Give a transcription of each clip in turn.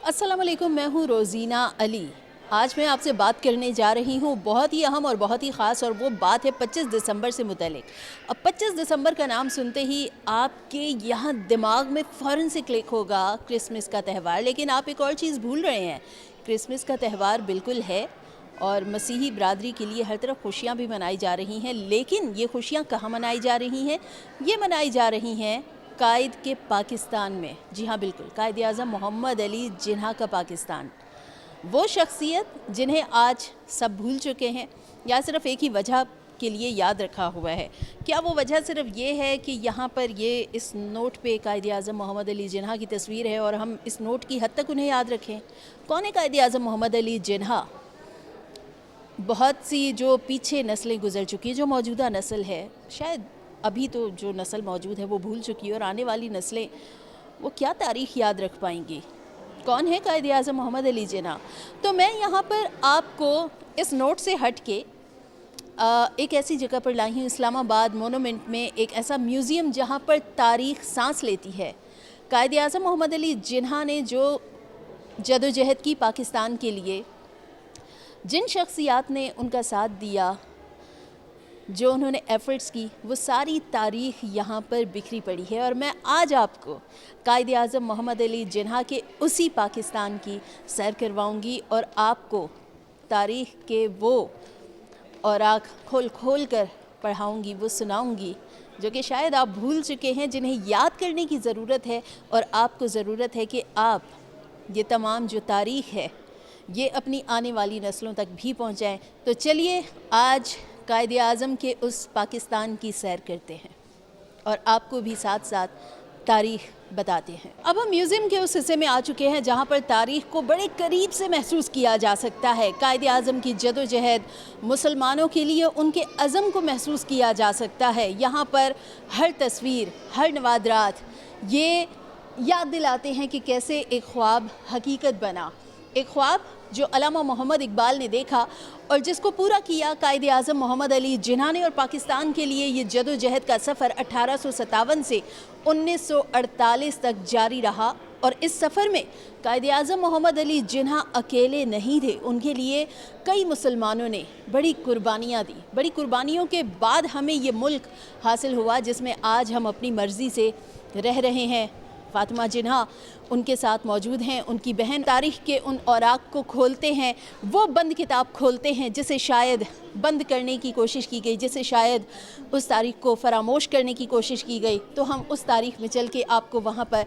अस्सलाम वालेकुम, मैं हूँ रोज़ीना अली। आज मैं आपसे बात करने जा रही हूँ बहुत ही अहम और बहुत ही ख़ास, और वो बात है 25 दिसंबर से मुतल्लिक। अब 25 दिसंबर का नाम सुनते ही आपके यहाँ दिमाग में फ़ौरन से क्लिक होगा क्रिसमस का त्यौहार, लेकिन आप एक और चीज़ भूल रहे हैं। क्रिसमस का त्यौहार बिल्कुल है और मसीही बरादरी के लिए हर तरफ खुशियाँ भी मनाई जा रही हैं, लेकिन ये खुशियाँ कहाँ मनाई जा रही हैं? ये मनाई जा रही हैं कायद के पाकिस्तान में। जी हाँ, बिल्कुल, कायद आज़म मोहम्मद अली जिन्ना का पाकिस्तान। वो शख्सियत जिन्हें आज सब भूल चुके हैं, या सिर्फ़ एक ही वजह के लिए याद रखा हुआ है। क्या वो वजह सिर्फ़ ये है कि यहाँ पर ये इस नोट पे कायद आज़म मोहम्मद अली जिन्ना की तस्वीर है और हम इस नोट की हद तक उन्हें याद रखें? कौन है कायद आज़म मोहम्मद अली जिन्ना? बहुत सी जो पीछे नस्लें गुज़र चुकी हैं, जो मौजूदा नस्ल है, शायद अभी तो जो नस्ल मौजूद है वो भूल चुकी है, और आने वाली नस्लें वो क्या तारीख़ याद रख पाएंगी? कौन है कायद आज़म मोहम्मद अली जिन्ना? तो मैं यहाँ पर आपको इस नोट से हट के एक ऐसी जगह पर लाई हूँ, इस्लामाबाद मोनूमेंट में एक ऐसा म्यूज़ियम जहाँ पर तारीख़ सांस लेती है। कायद आज़म मोहम्मद अली जिन्ना ने जो जदोजहद की पाकिस्तान के लिए, जिन शख्सियात ने उनका साथ दिया, जो उन्होंने एफ़र्ट्स की, वो सारी तारीख़ यहाँ पर बिखरी पड़ी है। और मैं आज आपको कायद आज़म मोहम्मद अली जिन्ना के उसी पाकिस्तान की सैर करवाऊँगी और आपको तारीख़ के वो औराक खोल खोल कर पढ़ाऊँगी, वो सुनाऊँगी जो कि शायद आप भूल चुके हैं, जिन्हें याद करने की ज़रूरत है। और आपको ज़रूरत है कि आप ये तमाम जो तारीख़ है ये अपनी आने वाली नस्लों तक भी पहुँचाएँ। तो चलिए आज कायद आज़म के उस पाकिस्तान की सैर करते हैं और आपको भी साथ साथ तारीख़ बताते हैं। अब हम म्यूज़ियम के उस हिस्से में आ चुके हैं जहाँ पर तारीख़ को बड़े करीब से महसूस किया जा सकता है। कायद आज़म की जदोजहद, मुसलमानों के लिए उनके अज़म को महसूस किया जा सकता है। यहाँ पर हर तस्वीर, हर नवादरात ये याद दिलाते हैं कि कैसे एक ख्वाब हकीकत बना, एक ख्वाब जो अल्लामा मोहम्मद इकबाल ने देखा और जिसको पूरा किया कायद आज़म मोहम्मद अली जिन्ना ने। और पाकिस्तान के लिए ये जदोजहद का सफ़र 1857 से 1948 तक जारी रहा। और इस सफ़र में कायद आज़म मोहम्मद अली जिन्ना अकेले नहीं थे, उनके लिए कई मुसलमानों ने बड़ी कुर्बानियाँ दी। बड़ी कुर्बानियों के बाद हमें ये मुल्क हासिल हुआ जिसमें आज हम अपनी मर्ज़ी से रह रहे हैं। फ़ातिमा जिन्ना उनके साथ मौजूद हैं, उनकी बहन। तारीख़ के उन औराक को खोलते हैं, वो बंद किताब खोलते हैं जिसे शायद बंद करने की कोशिश की गई, जिसे शायद उस तारीख़ को फरामोश करने की कोशिश की गई। तो हम उस तारीख़ में चल के आपको वहाँ पर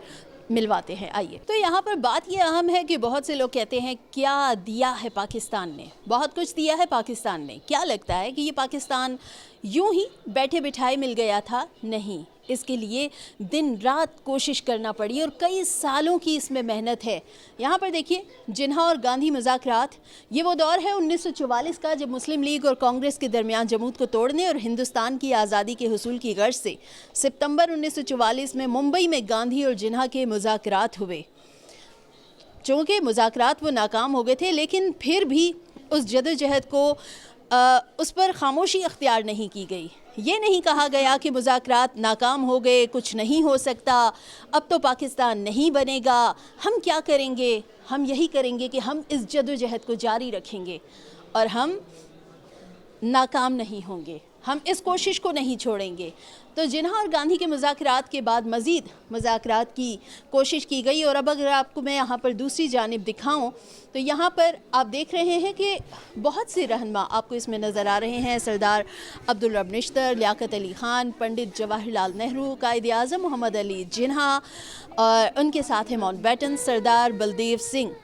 मिलवाते हैं। आइए। तो यहाँ पर बात ये अहम है कि बहुत से लोग कहते हैं क्या दिया है पाकिस्तान ने? बहुत कुछ दिया है पाकिस्तान ने। क्या लगता है कि ये पाकिस्तान यूं ही बैठे बिठाए मिल गया था? नहीं, इसके लिए दिन रात कोशिश करना पड़ी और कई सालों की इसमें मेहनत है। यहाँ पर देखिए, जिन्ना और गांधी मुज़ाकरात, ये वो दौर है 1944 का जब मुस्लिम लीग और कांग्रेस के दरमियान जमूत को तोड़ने और हिंदुस्तान की आज़ादी के हुसूल की गर्ज से सितंबर 1944 में मुंबई में गांधी और जिन्ना के मुज़ाकरात हुए। चूँकि मुज़ाकरात वो नाकाम हो गए थे, लेकिन फिर भी उस जदोजहद को उस पर खामोशी अख्तियार नहीं की गई। ये नहीं कहा गया कि मुज़ाकरात नाकाम हो गए, कुछ नहीं हो सकता, अब तो पाकिस्तान नहीं बनेगा, हम क्या करेंगे? हम यही करेंगे कि हम इस जदोजहद को जारी रखेंगे और हम नाकाम नहीं होंगे, हम इस कोशिश को नहीं छोड़ेंगे। तो जिन्ना और गांधी के मुज़ाकरात के बाद मज़ीद मुज़ाकरात की कोशिश की गई। और अब अगर आपको मैं यहाँ पर दूसरी जानिब दिखाऊं तो यहाँ पर आप देख रहे हैं कि बहुत से रहनुमा आपको इसमें नज़र आ रहे हैं। सरदार अब्दुल रब निश्तर, लियाकत अली ख़ान, पंडित जवाहरलाल नेहरू, कायद आज़म मोहम्मद अली जिन्ना और उनके साथ है माउंटबेटन सरदार बलदेव सिंह।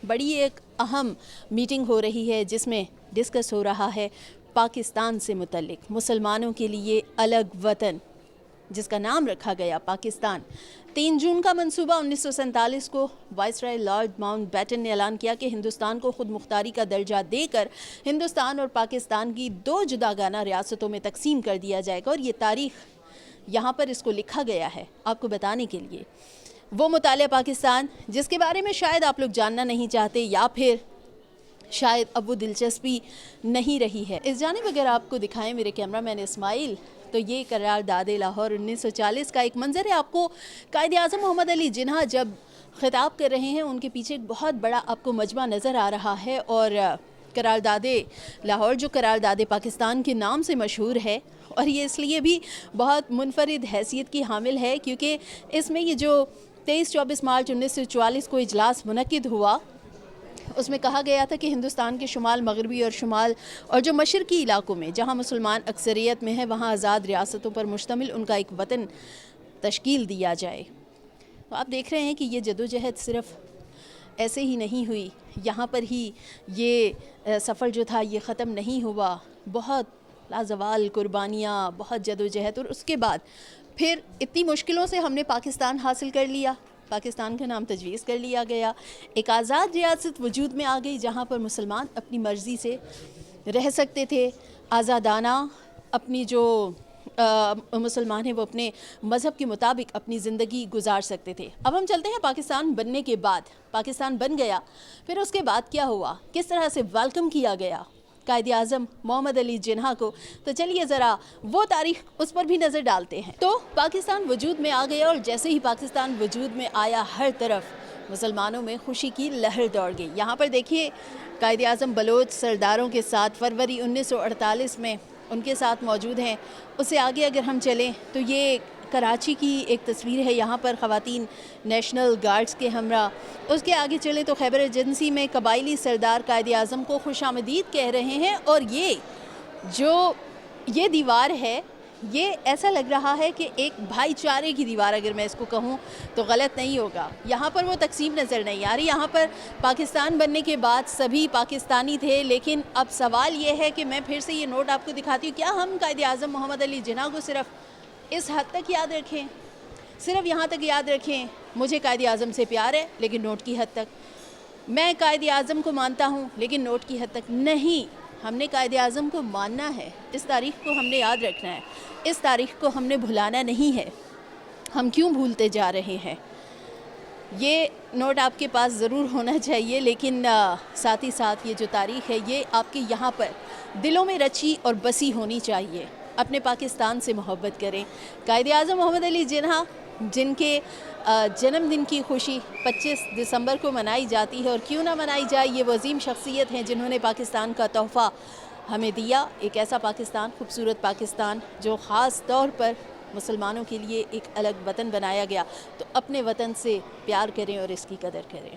बड़ी एक अहम मीटिंग हो रही है जिसमें डिस्कस हो रहा है पाकिस्तान से मुतल्लिक, मुसलमानों के लिए अलग वतन जिसका नाम रखा गया पाकिस्तान। 3 जून का मंसूबा 1947 को वाइसराय लॉर्ड माउंटबेटन ने ऐलान किया कि हिंदुस्तान को खुद मुख्तारी का दर्जा देकर हिंदुस्तान और पाकिस्तान की 2 जुदागाना रियासतों में तकसीम कर दिया जाएगा। और ये तारीख़ यहाँ पर इसको लिखा गया है आपको बताने के लिए। वो मुतालिया पाकिस्तान जिसके बारे में शायद आप लोग जानना नहीं चाहते, या फिर शायद अब वो दिलचस्पी नहीं रही है। इस जानिब अगर आपको दिखाएं मेरे कैमरामैन इस्माइल, तो ये करारदाद लाहौर 1940 का एक मंजर है। आपको कायद आज़म मोहम्मद अली जिन्ना जब خطاب کر رہے ہیں ان کے پیچھے ایک بہت بڑا آپ کو مجمع نظر آ رہا ہے، اور قرارداد لاہور جو قرارداد پاکستان کے نام سے مشہور ہے، اور یہ اس لیے بھی بہت منفرد حیثیت کی حامل ہے کیونکہ اس میں یہ جو 23-24 مارچ 1944 کو اجلاس منعقد ہوا، اس میں کہا گیا تھا کہ ہندوستان کے شمال مغربی اور جو مشرقی علاقوں میں جہاں مسلمان اکثریت میں ہیں وہاں آزاد ریاستوں پر مشتمل ان کا ایک وطن تشکیل دیا جائے۔ تو آپ دیکھ رہے ہیں کہ یہ جدوجہد صرف ایسے ہی نہیں ہوئی، یہاں پر ہی یہ سفر جو تھا یہ ختم نہیں ہوا، بہت لازوال قربانیاں، بہت جدوجہد، اور اس کے بعد پھر اتنی مشکلوں سے ہم نے پاکستان حاصل کر لیا، پاکستان کا نام تجویز کر لیا گیا، ایک آزاد ریاست وجود میں آ گئی جہاں پر مسلمان اپنی مرضی سے رہ سکتے تھے، آزادانہ اپنی جو مسلمان ہیں وہ اپنے مذہب کے مطابق اپنی زندگی گزار سکتے تھے۔ اب ہم چلتے ہیں پاکستان بننے کے بعد، پاکستان بن گیا، پھر اس کے بعد کیا ہوا، کس طرح سے ویلکم کیا گیا قائد اعظم محمد علی جناح کو۔ تو چلیے ذرا وہ تاریخ اس پر بھی نظر ڈالتے ہیں۔ تو پاکستان وجود میں آ گیا، اور جیسے ہی پاکستان وجود میں آیا ہر طرف مسلمانوں میں خوشی کی لہر دوڑ گئی۔ یہاں پر دیکھیے قائد اعظم بلوچ سرداروں کے ساتھ فروری 1948 میں ان کے ساتھ موجود ہیں۔ اس سے آگے اگر ہم چلیں تو یہ کراچی کی ایک تصویر ہے، یہاں پر خواتین نیشنل گارڈز کے ہمراہ۔ اس کے آگے چلیں تو خیبر ایجنسی میں قبائلی سردار قائد اعظم کو خوش آمدید کہہ رہے ہیں، اور یہ دیوار ہے، یہ ایسا لگ رہا ہے کہ ایک بھائی چارے کی دیوار، اگر میں اس کو کہوں تو غلط نہیں ہوگا۔ یہاں پر وہ تقسیم نظر نہیں آ رہی، یہاں پر پاکستان بننے کے بعد سبھی پاکستانی تھے، لیکن اب سوال یہ ہے کہ میں پھر سے یہ نوٹ آپ کو دکھاتی ہوں، کیا ہم قائد اعظم محمد علی جناح کو صرف اس حد تک یاد رکھیں، صرف یہاں تک یاد رکھیں مجھے قائد اعظم سے پیار ہے لیکن نوٹ کی حد تک، میں قائد اعظم کو مانتا ہوں لیکن نوٹ کی حد تک نہیں؟ ہم نے قائد اعظم کو ماننا ہے، اس تاریخ کو ہم نے یاد رکھنا ہے، اس تاریخ کو ہم نے بھلانا نہیں ہے۔ ہم کیوں بھولتے جا رہے ہیں؟ یہ نوٹ آپ کے پاس ضرور ہونا چاہیے، لیکن ساتھ ہی ساتھ یہ جو تاریخ ہے یہ آپ کے یہاں پر دلوں میں رچی اور بسی ہونی چاہیے۔ اپنے پاکستان سے محبت کریں۔ قائد اعظم محمد علی جناح جن کے جنم دن کی خوشی 25 دسمبر کو منائی جاتی ہے، اور کیوں نہ منائی جائے، یہ وہ عظیم شخصیت ہیں جنہوں نے پاکستان کا تحفہ ہمیں دیا، ایک ایسا پاکستان، خوبصورت پاکستان جو خاص طور پر مسلمانوں کے لیے ایک الگ وطن بنایا گیا۔ تو اپنے وطن سے پیار کریں اور اس کی قدر کریں۔